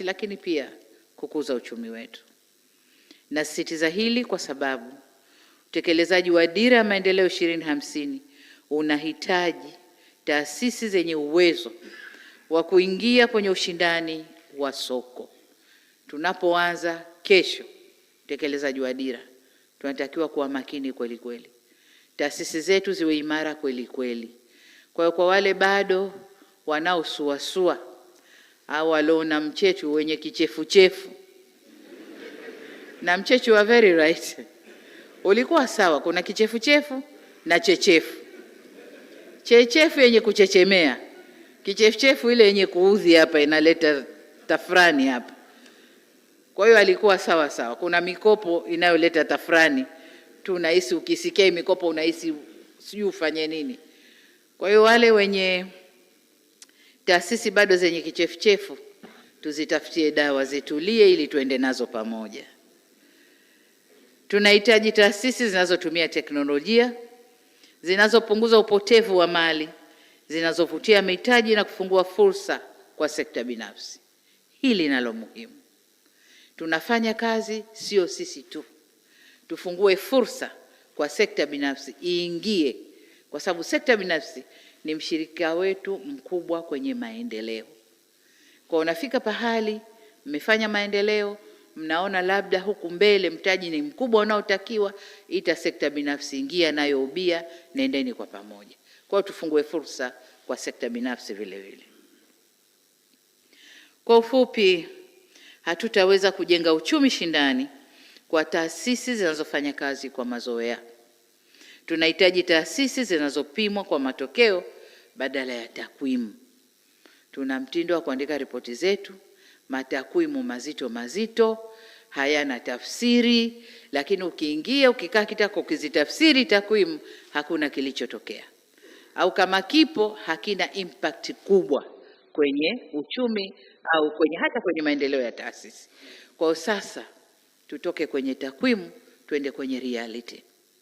lakini pia kukuza uchumi wetu. Nasisitiza hili kwa sababu utekelezaji wa Dira ya Maendeleo 2050 unahitaji taasisi zenye uwezo wa kuingia kwenye ushindani wa soko. Tunapoanza kesho utekelezaji wa dira, tunatakiwa kuwa makini kweli kweli. Taasisi zetu ziwe imara kweli kweli. Kwa hiyo kwa wale bado wanaosuasua au waliona mchechu wenye kichefuchefu, na mchechu wa very right ulikuwa sawa, kuna kichefuchefu na chechefu. Chechefu yenye kuchechemea, kichefuchefu ile yenye kuudhi hapa inaleta tafrani hapa. Kwa hiyo alikuwa sawa sawa. Kuna mikopo inayoleta tafrani, tunahisi ukisikia mikopo unahisi sijui ufanye nini. Kwa hiyo wale wenye taasisi bado zenye kichefuchefu tuzitafutie dawa zitulie ili tuende nazo pamoja. Tunahitaji taasisi zinazotumia teknolojia, zinazopunguza upotevu wa mali, zinazovutia mitaji na kufungua fursa kwa sekta binafsi. Hili nalo muhimu. Tunafanya kazi sio sisi tu. Tufungue fursa kwa sekta binafsi iingie, kwa sababu sekta binafsi ni mshirika wetu mkubwa kwenye maendeleo. Kwa unafika pahali mmefanya maendeleo, mnaona labda huku mbele mtaji ni mkubwa unaotakiwa, ita sekta binafsi, ingia nayo ubia, nendeni kwa pamoja. Kwa tufungue fursa kwa sekta binafsi vile vile. Kwa ufupi, hatutaweza kujenga uchumi shindani kwa taasisi zinazofanya kazi kwa mazoea. Tunahitaji taasisi zinazopimwa kwa matokeo badala ya takwimu. Tuna mtindo wa kuandika ripoti zetu, matakwimu mazito mazito, hayana tafsiri, lakini ukikaa kitako ukizitafsiri takwimu hakuna kilichotokea. Au kama kipo hakina impact kubwa kwenye uchumi au hata kwenye maendeleo ya taasisi. Kwa sasa tutoke kwenye takwimu tuende kwenye reality.